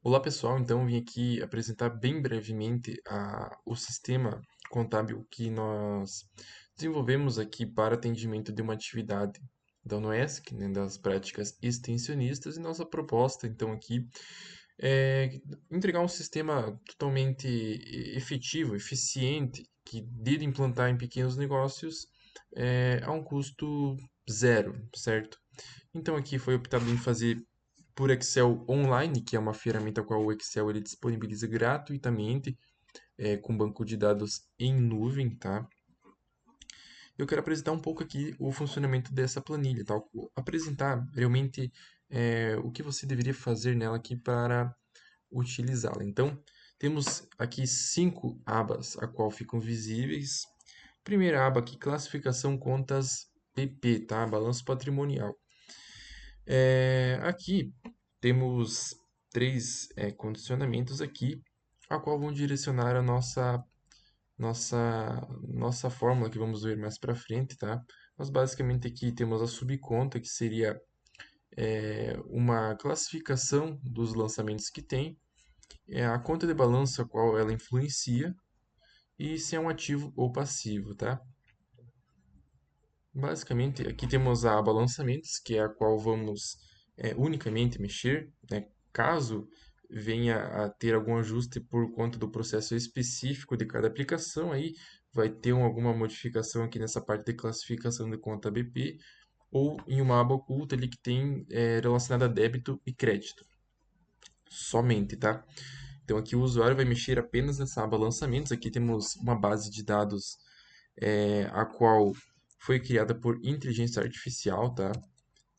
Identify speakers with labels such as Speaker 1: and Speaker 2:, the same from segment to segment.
Speaker 1: Olá pessoal, então vim aqui apresentar bem brevemente o sistema contábil que nós desenvolvemos aqui para atendimento de uma atividade da UNOESC, né, das práticas extensionistas, e nossa proposta então aqui é entregar um sistema totalmente efetivo, eficiente, que dê de implantar em pequenos negócios a um custo zero, certo? Então aqui foi optado em fazer por Excel Online, que é uma ferramenta qual o Excel ele disponibiliza gratuitamente, com banco de dados em nuvem, tá? Eu quero apresentar um pouco aqui o funcionamento dessa planilha, tá? Apresentar realmente o que você deveria fazer nela aqui para utilizá-la. Então, temos aqui 5 abas a qual ficam visíveis. Primeira aba aqui, classificação contas PP, tá? Balanço patrimonial. Aqui temos três condicionamentos aqui, a qual vão direcionar a nossa fórmula que vamos ver mais para frente, tá? Nós basicamente aqui temos a subconta, que seria uma classificação dos lançamentos que tem, a conta de balanço a qual ela influencia e se é um ativo ou passivo, tá? Basicamente, aqui temos a aba lançamentos, que é a qual vamos unicamente mexer, né? Caso venha a ter algum ajuste por conta do processo específico de cada aplicação, aí vai ter alguma modificação aqui nessa parte de classificação de conta BP, ou em uma aba oculta ali que tem relacionada a débito e crédito, somente, tá? Então aqui o usuário vai mexer apenas nessa aba lançamentos, aqui temos uma base de dados a qual foi criada por inteligência artificial, tá?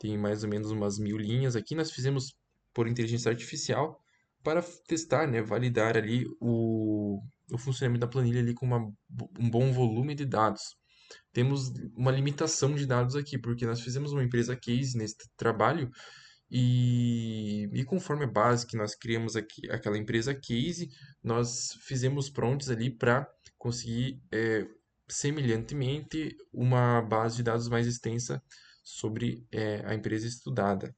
Speaker 1: Tem mais ou menos umas 1000 linhas. Aqui nós fizemos por inteligência artificial para testar, né, validar ali o funcionamento da planilha ali com um bom volume de dados. Temos uma limitação de dados aqui, porque nós fizemos uma empresa case nesse trabalho e conforme a base que nós criamos aqui, aquela empresa case, nós fizemos prompts ali para conseguir, semelhantemente, uma base de dados mais extensa sobre a empresa estudada.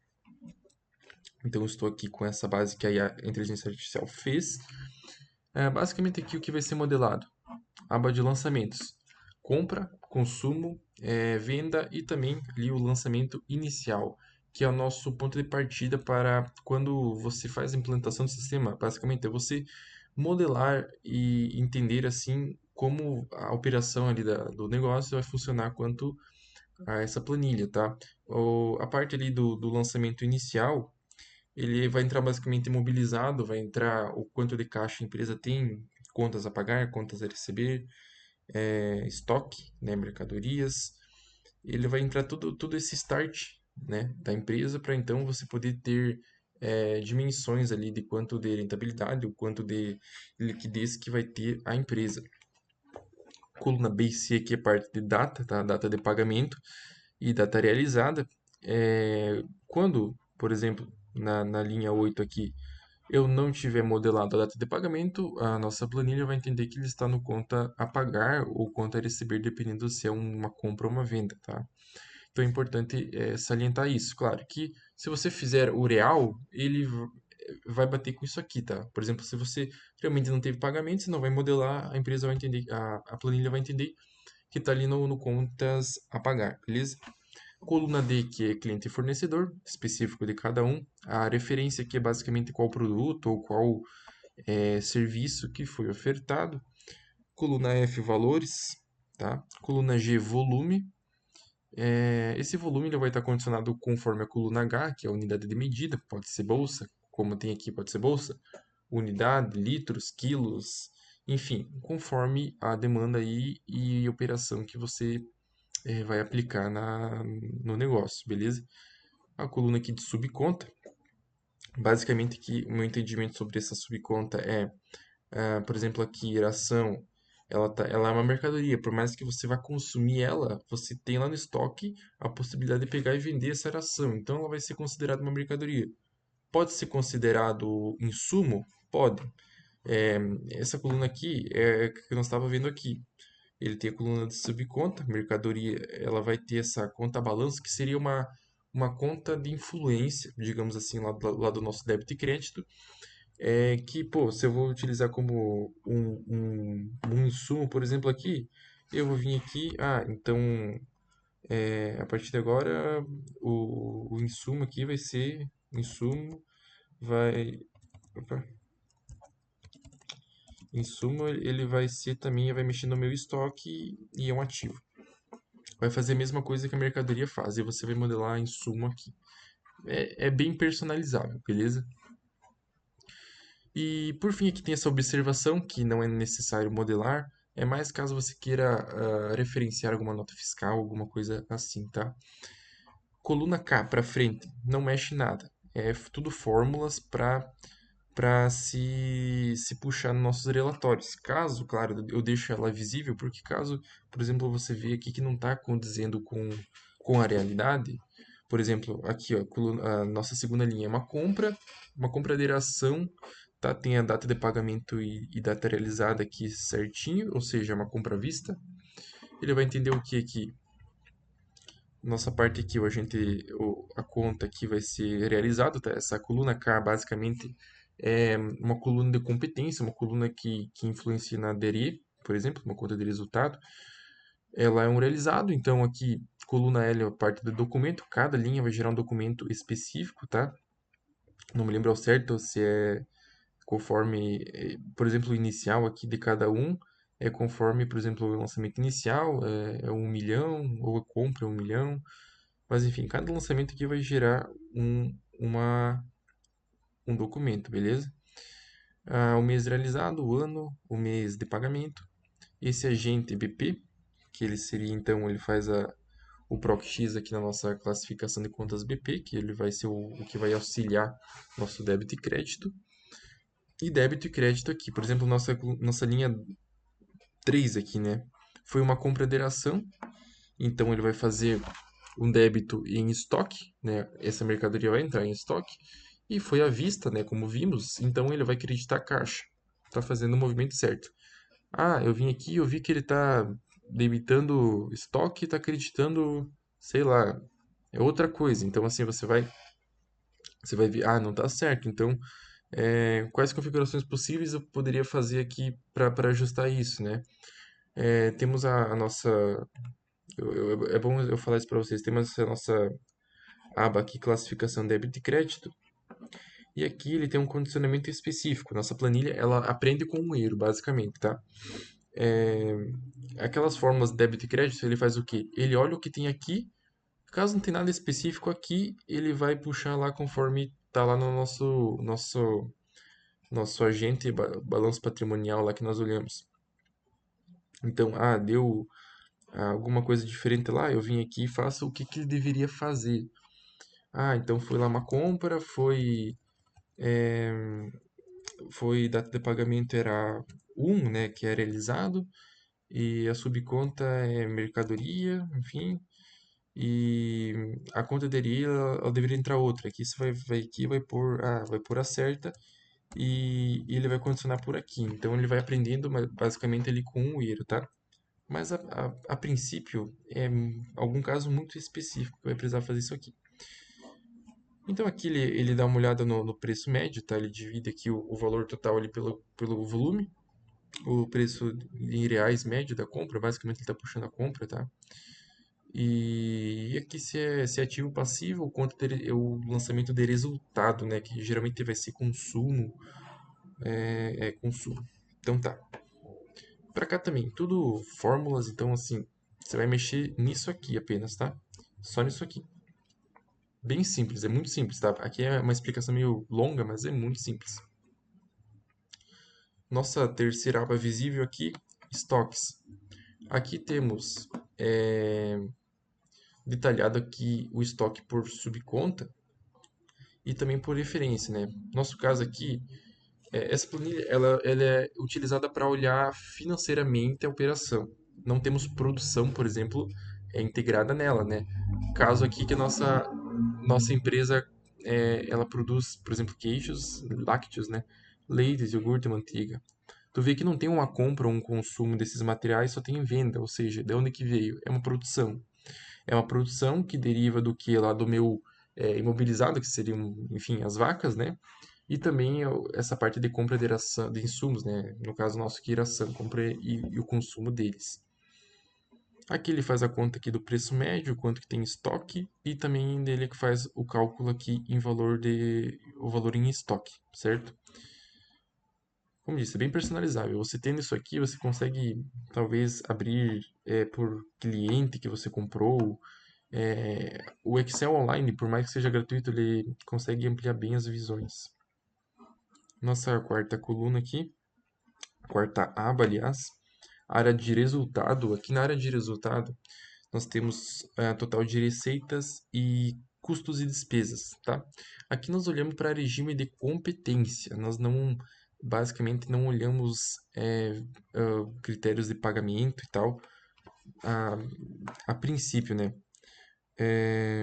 Speaker 1: Então, estou aqui com essa base que a inteligência artificial fez. Basicamente, aqui o que vai ser modelado? Aba de lançamentos. Compra, consumo, venda e também ali o lançamento inicial, que é o nosso ponto de partida para quando você faz a implantação do sistema. Basicamente, é você modelar e entender assim como a operação ali do negócio vai funcionar quanto a essa planilha, tá? A parte ali do lançamento inicial, ele vai entrar basicamente imobilizado, vai entrar o quanto de caixa a empresa tem, contas a pagar, contas a receber, estoque, né, mercadorias. Ele vai entrar tudo esse start, né, da empresa para então você poder ter dimensões ali de quanto de rentabilidade, o quanto de liquidez que vai ter a empresa. Coluna B e C aqui é parte de data, tá? Data de pagamento e data realizada. Quando, por exemplo, na linha 8 aqui, eu não tiver modelado a data de pagamento, a nossa planilha vai entender que ele está no conta a pagar ou conta a receber, dependendo se é uma compra ou uma venda, tá? Então é importante salientar isso. Claro que se você fizer o real, ele vai bater com isso aqui, tá? Por exemplo, se você realmente não teve pagamento, você não vai modelar, a empresa vai entender, a planilha vai entender que está ali no contas a pagar, beleza? Coluna D, que é cliente e fornecedor, específico de cada um. A referência, que é basicamente qual produto ou qual serviço que foi ofertado. Coluna F, valores. Tá? Coluna G, volume. Esse volume ele vai estar condicionado conforme a coluna H, que é a unidade de medida, pode ser bolsa, como tem aqui, pode ser bolsa, unidade, litros, quilos, enfim, conforme a demanda aí e operação que você vai aplicar no negócio, beleza? A coluna aqui de subconta, basicamente que o meu entendimento sobre essa subconta por exemplo, aqui, ração, ela é uma mercadoria. Por mais que você vá consumir ela, você tem lá no estoque a possibilidade de pegar e vender essa ração. Então, ela vai ser considerada uma mercadoria. Pode ser considerado insumo? Pode. É, essa coluna aqui é a que nós estávamos vendo aqui. Ele tem a coluna de subconta, mercadoria, ela vai ter essa conta balanço, que seria uma conta de influência, digamos assim, lá do nosso débito e crédito, é que, pô, se eu vou utilizar como um insumo, por exemplo, aqui, eu vou vir aqui, então, a partir de agora, o insumo aqui vai ser, o insumo vai, opa, insumo ele vai ser também, vai mexer no meu estoque e é um ativo. Vai fazer a mesma coisa que a mercadoria faz, e você vai modelar insumo aqui. É bem personalizável, beleza? E por fim, aqui tem essa observação que não é necessário modelar, é mais caso você queira referenciar alguma nota fiscal, alguma coisa assim, tá? Coluna K para frente, não mexe nada. É tudo fórmulas para se puxar nos nossos relatórios. Caso, claro, eu deixo ela visível, porque caso, por exemplo, você vê aqui que não está condizendo com a realidade, por exemplo, aqui ó, a nossa segunda linha é uma compra de ação, tá? Tem a data de pagamento e data realizada aqui certinho, ou seja, é uma compra à vista. Ele vai entender o que aqui? Nossa parte aqui, a conta aqui vai ser realizada, tá? Essa coluna K basicamente é uma coluna de competência, uma coluna que influencia na DRE, por exemplo, uma conta de resultado. Ela é um realizado, então aqui coluna L é a parte do documento, cada linha vai gerar um documento específico, tá? Não me lembro ao certo se é conforme, por exemplo, o inicial aqui de cada um é conforme, por exemplo, o lançamento inicial é 1 milhão, ou a compra é 1 milhão. Mas enfim, cada lançamento aqui vai gerar um documento, beleza? O mês realizado, o ano, o mês de pagamento. Esse agente BP, que ele seria então, ele faz o PROC-X aqui na nossa classificação de contas BP, que ele vai ser o que vai auxiliar nosso débito e crédito. E débito e crédito aqui, por exemplo, nossa linha 3 aqui, né? Foi uma compra de ação, então ele vai fazer um débito em estoque, né? Essa mercadoria vai entrar em estoque e foi à vista, né? Como vimos, então ele vai creditar a caixa. Tá fazendo o movimento certo. Eu vim aqui, eu vi que ele tá debitando estoque e tá acreditando, sei lá, é outra coisa. Então assim você vai ver, não tá certo. Então, quais configurações possíveis eu poderia fazer aqui para ajustar isso, né? Temos a nossa, é bom eu falar isso para vocês. Temos a nossa aba aqui, classificação débito e crédito. E aqui ele tem um condicionamento específico. Nossa planilha, ela aprende com um erro, basicamente, tá? É, aquelas fórmulas de débito e crédito, ele faz o quê? Ele olha o que tem aqui. Caso não tenha nada específico aqui, ele vai puxar lá conforme tá lá no nosso agente, balanço patrimonial lá que nós olhamos. Então, deu alguma coisa diferente lá, eu vim aqui e faço o que que ele deveria fazer. Então foi lá uma compra, foi data de pagamento era né, que é realizado, e a subconta é mercadoria, enfim, e a conta dele, ela deveria entrar outra. Aqui você vai aqui, vai pôr a certa, e ele vai condicionar por aqui. Então ele vai aprendendo basicamente ali com um erro, tá? Mas a princípio é algum caso muito específico que vai precisar fazer isso aqui. Então aqui ele dá uma olhada no preço médio, tá? Ele divide aqui o valor total ali pelo volume, o preço em reais médio da compra, basicamente ele está puxando a compra, tá? E aqui se é ativo ou passivo, o quanto é o lançamento de resultado, né? Que geralmente vai ser consumo, é consumo. Então tá. Pra cá também, tudo fórmulas, então assim, você vai mexer nisso aqui apenas, tá? Só nisso aqui. Bem simples, é muito simples, tá? Aqui é uma explicação meio longa, mas é muito simples. Nossa terceira aba visível aqui, estoques. Aqui temos detalhado aqui o estoque por subconta e também por referência, né? Nosso caso aqui, essa planilha ela é utilizada para olhar financeiramente a operação. Não temos produção, por exemplo, integrada nela, né? Caso aqui que a nossa empresa ela produz, por exemplo, queijos, lácteos, né? Leites, iogurte, manteiga. Tu vê que não tem uma compra ou um consumo desses materiais, só tem venda, ou seja, de onde que veio? É uma produção. É uma produção que deriva do que lá do meu imobilizado, que seriam, enfim, as vacas, né? e também essa parte de compra de insumos, né? No caso nosso aqui, iração, compra e o consumo deles. Aqui ele faz a conta aqui do preço médio, quanto que tem em estoque, e também dele que faz o cálculo aqui em o valor em estoque, certo? Como disse, é bem personalizável. Você tendo isso aqui, você consegue talvez abrir por cliente que você comprou. O Excel Online, por mais que seja gratuito, ele consegue ampliar bem as visões. Nossa quarta coluna aqui, quarta aba, aliás, área de resultado. Aqui na área de resultado, nós temos total de receitas e custos e despesas, tá? Aqui nós olhamos para regime de competência. Nós não, basicamente, não olhamos critérios de pagamento e tal a, a princípio, né?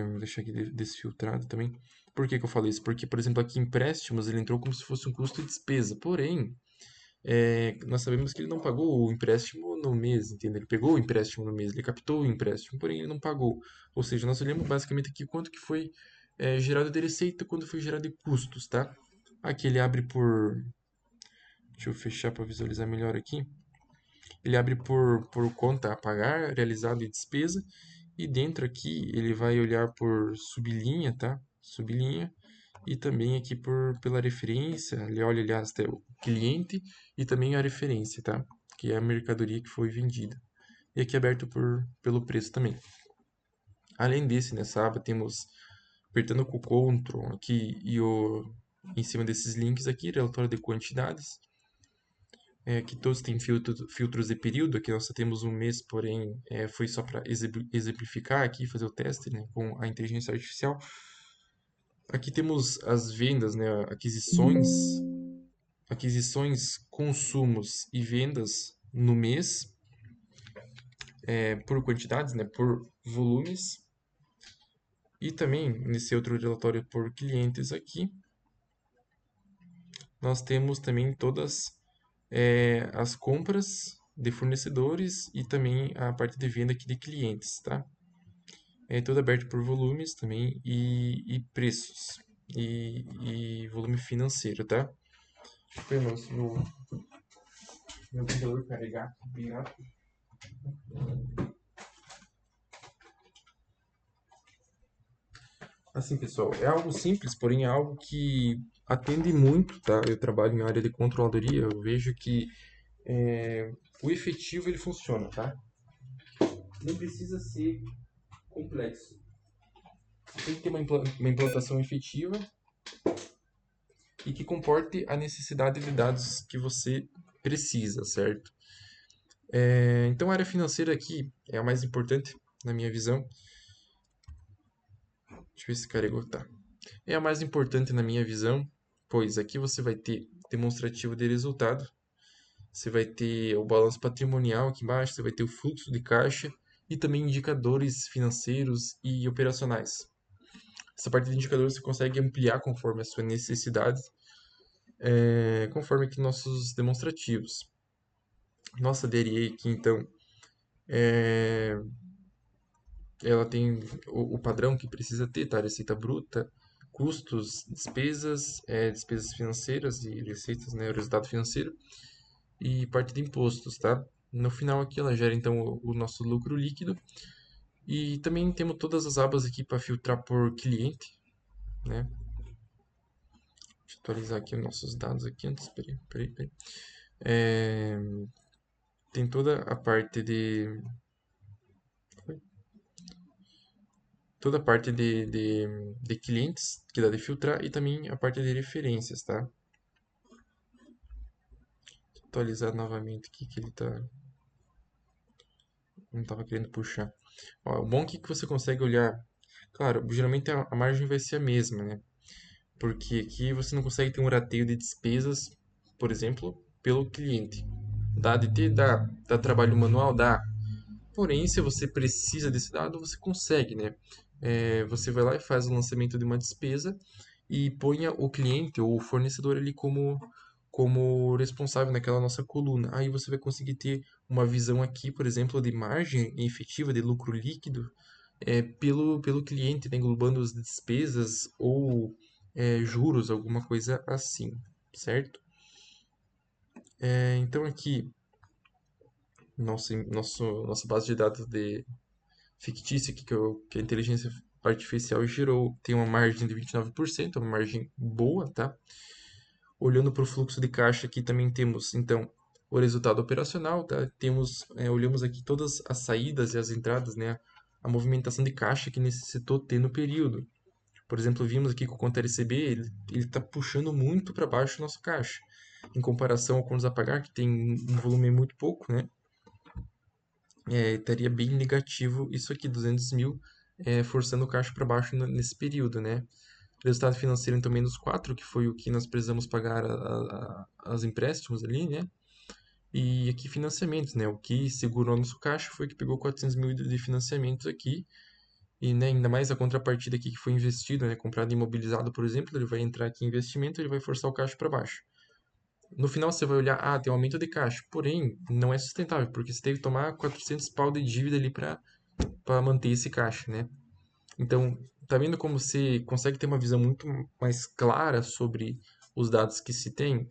Speaker 1: Vou deixar aqui desfiltrado também. Por que que eu falei isso? Porque, por exemplo, aqui empréstimos, ele entrou como se fosse um custo e despesa. Porém, nós sabemos que ele não pagou o empréstimo no mês, entendeu? Ele pegou o empréstimo no mês, ele captou o empréstimo, porém ele não pagou. Ou seja, nós olhamos basicamente aqui quanto que foi gerado de receita, quanto foi gerado de custos, tá? Aqui ele abre por... Deixa eu fechar para visualizar melhor aqui. Ele abre por conta a pagar, realizado e despesa. E dentro aqui ele vai olhar por sublinha, tá? Sublinha. E também aqui pela referência. Ele olha, aliás, até o cliente e também a referência, tá? Que é a mercadoria que foi vendida. E aqui aberto pelo preço também. Além desse, nessa aba temos apertando com o Ctrl aqui em cima desses links aqui, relatório de quantidades. Aqui todos têm filtros de período, aqui nós só temos um mês, porém foi só para exemplificar aqui, fazer o teste, né, com a inteligência artificial. Aqui temos as vendas, né, aquisições, consumos e vendas no mês, por quantidades, né, por volumes. E também, nesse outro relatório por clientes aqui, nós temos também todas as compras de fornecedores e também a parte de venda aqui de clientes, tá? É tudo aberto por volumes também e preços e volume financeiro, tá? Deixa eu ver meu computador carregar aqui bem rápido. Assim, pessoal, é algo simples, porém é algo que atende muito, tá? Eu trabalho em área de controladoria, eu vejo que o efetivo ele funciona, tá? Não precisa ser complexo. Tem que ter uma implantação efetiva e que comporte a necessidade de dados que você precisa, certo? Então, a área financeira aqui é a mais importante, na minha visão. Deixa eu ver se carregou. Tá. É a mais importante na minha visão, pois aqui você vai ter demonstrativo de resultado, você vai ter o balanço patrimonial aqui embaixo, você vai ter o fluxo de caixa e também indicadores financeiros e operacionais. Essa parte de indicadores você consegue ampliar conforme a sua necessidade, conforme aqui nossos demonstrativos. Nossa DRE aqui, então, ela tem o padrão que precisa ter, tá? Receita bruta, custos, despesas, despesas financeiras e receitas, né? O resultado financeiro e parte de impostos, tá? No final aqui ela gera então o nosso lucro líquido e também temos todas as abas aqui para filtrar por cliente, né? Deixa eu atualizar aqui os nossos dados aqui antes, peraí. É, tem toda a parte de clientes que dá de filtrar e também a parte de referências, tá? Atualizar novamente aqui que ele tá não estava querendo puxar. Ó, o bom é que você consegue olhar, claro, geralmente a margem vai ser a mesma, né? Porque aqui você não consegue ter um rateio de despesas, por exemplo, pelo cliente. Dá de ter? Dá. Dá trabalho manual? Dá. Porém, se você precisa desse dado, você consegue, né? Você vai lá e faz o lançamento de uma despesa e ponha o cliente ou o fornecedor ali como responsável naquela nossa coluna. Aí você vai conseguir ter uma visão aqui, por exemplo, de margem efetiva, de lucro líquido, pelo cliente, né, englobando as despesas ou juros, alguma coisa assim, certo? Então aqui, nossa base de dados fictícia que a inteligência artificial gerou tem uma margem de 29%, uma margem boa, tá? Olhando para o fluxo de caixa aqui também temos, então, o resultado operacional, tá? Olhamos aqui todas as saídas e as entradas, né? A movimentação de caixa que necessitou ter no período. Por exemplo, vimos aqui que o conta LCB, ele está puxando muito para baixo o nosso caixa. Em comparação ao contas a pagar, que tem um volume muito pouco, né? Estaria bem negativo isso aqui, 200 mil, forçando o caixa para baixo nesse período, né? Resultado financeiro então menos 4, que foi o que nós precisamos pagar as empréstimos ali, né? E aqui financiamentos, né? O que segurou nosso caixa foi que pegou 400 mil de financiamentos aqui. E né, ainda mais a contrapartida aqui que foi investido, né? Comprado imobilizado, por exemplo, ele vai entrar aqui em investimento, ele vai forçar o caixa para baixo. No final você vai olhar, tem um aumento de caixa. Porém, não é sustentável, porque você teve que tomar 400 pau de dívida ali para manter esse caixa, né? Então, tá vendo como você consegue ter uma visão muito mais clara sobre os dados que se tem?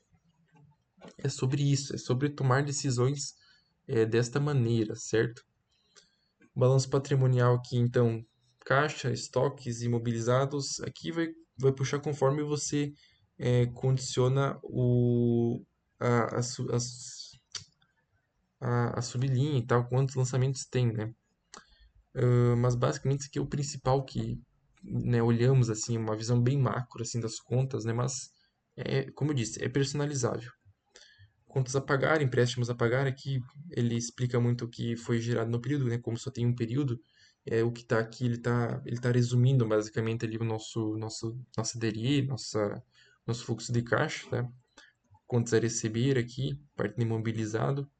Speaker 1: É sobre isso, é sobre tomar decisões desta maneira, certo? Balanço patrimonial aqui, então, caixa, estoques imobilizados, aqui vai puxar conforme você condiciona a, a, su- as- a sublinha e tal, quantos lançamentos tem, né? Mas basicamente isso aqui é o principal que, né, olhamos assim, uma visão bem macro assim das contas, né? Mas como eu disse, é personalizável. Contas a pagar, empréstimos a pagar, aqui ele explica muito o que foi gerado no período, né? Como só tem um período, o que está aqui ele tá resumindo basicamente ali o nossa DRE, nosso fluxo de caixa, tá? Contas a receber aqui, parte de imobilizado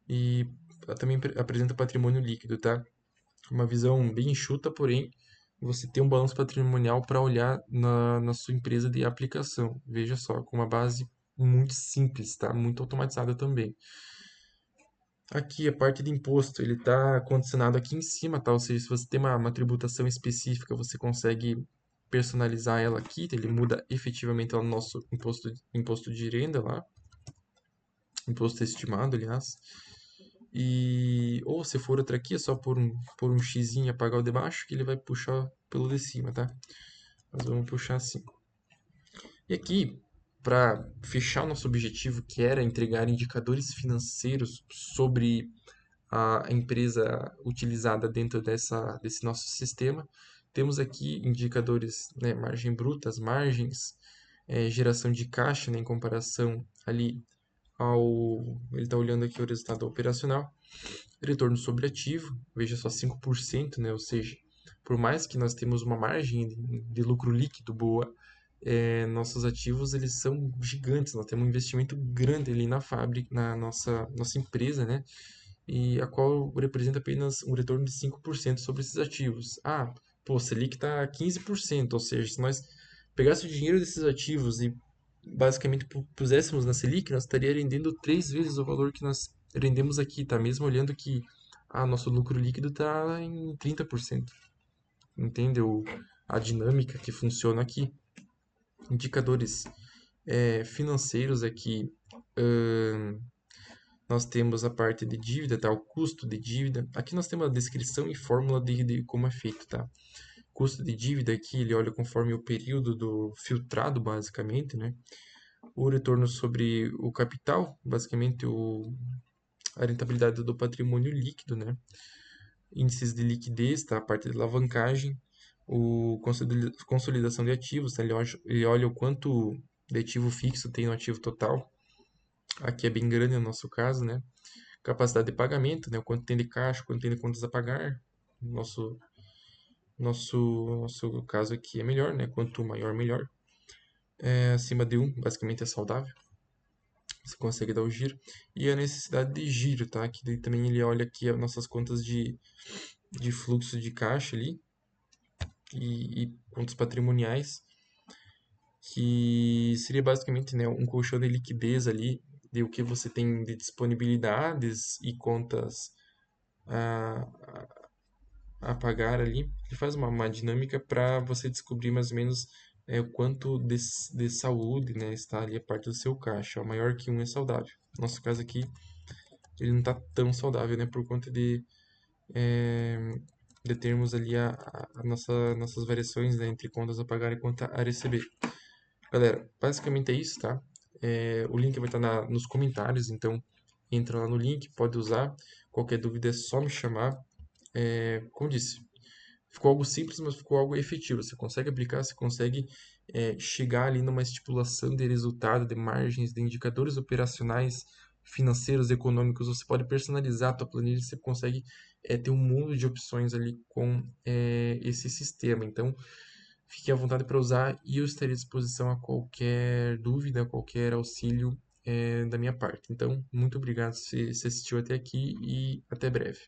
Speaker 1: e também apresenta patrimônio líquido, tá? Uma visão bem enxuta, porém você tem um balanço patrimonial para olhar na sua empresa de aplicação. Veja só, com uma base muito simples, tá? Muito automatizada também. Aqui a parte de imposto, ele está condicionado aqui em cima, tá? Ou seja, se você tem uma tributação específica, você consegue personalizar ela aqui, ele muda efetivamente lá no nosso imposto de renda lá, imposto estimado, aliás. Ou se for outra aqui, é só por um xizinho apagar o de baixo, que ele vai puxar pelo de cima, tá? Nós vamos puxar assim. E aqui, para fechar o nosso objetivo, que era entregar indicadores financeiros sobre a empresa utilizada dentro desse nosso sistema, temos aqui indicadores, né, margem bruta, as margens, geração de caixa, né, em comparação ali ele está olhando aqui o resultado operacional, retorno sobre ativo, veja só 5%, né? Ou seja, por mais que nós temos uma margem de lucro líquido boa, nossos ativos eles são gigantes, nós temos um investimento grande ali na fábrica, na nossa empresa, né? E a qual representa apenas um retorno de 5% sobre esses ativos. Pô, Selic está 15%, ou seja, se nós pegássemos o dinheiro desses ativos e basicamente puséssemos na Selic, nós estaria rendendo 3 vezes o valor que nós rendemos aqui, tá? Mesmo olhando que nosso lucro líquido está em 30%. Entendeu? A dinâmica que funciona aqui. Indicadores financeiros aqui. Nós temos a parte de dívida, tá? O custo de dívida. Aqui nós temos a descrição e fórmula de como é feito, tá? Custo de dívida aqui, ele olha conforme o período do filtrado, basicamente, né? O retorno sobre o capital, basicamente a rentabilidade do patrimônio líquido, né? Índices de liquidez, tá? A parte de alavancagem, consolidação de ativos, tá? Ele olha o quanto de ativo fixo tem no ativo total. Aqui é bem grande no nosso caso, né? Capacidade de pagamento, né? O quanto tem de caixa, o quanto tem de contas a pagar. Nosso, nosso caso aqui é melhor, né? Quanto maior, melhor. Acima de 1, basicamente é saudável. Você consegue dar o giro. E a necessidade de giro, tá? Que daí também ele olha aqui as nossas contas de fluxo de caixa ali e contas patrimoniais, que seria basicamente, né, um colchão de liquidez ali, de o que você tem de disponibilidades e contas a, a pagar ali. Ele faz uma dinâmica para você descobrir mais ou menos o quanto de saúde, né, está ali a parte do seu caixa. Ó, maior que um é saudável. Nosso caso aqui, ele não está tão saudável, né, por conta é, de termos ali nossas variações, né, entre contas a pagar e conta a receber. Galera, basicamente é isso, tá? O link vai estar nos comentários, então entra lá no link, pode usar. Qualquer dúvida é só me chamar. Como disse, ficou algo simples, mas ficou algo efetivo. Você consegue aplicar, você consegue chegar ali numa estipulação de resultado, de margens, de indicadores operacionais, financeiros, econômicos. Você pode personalizar a tua planilha, você consegue ter um mundo de opções ali com esse sistema. Então, fique à vontade para usar e eu estarei à disposição a qualquer dúvida, qualquer auxílio da minha parte. Então, muito obrigado se assistiu até aqui e até breve.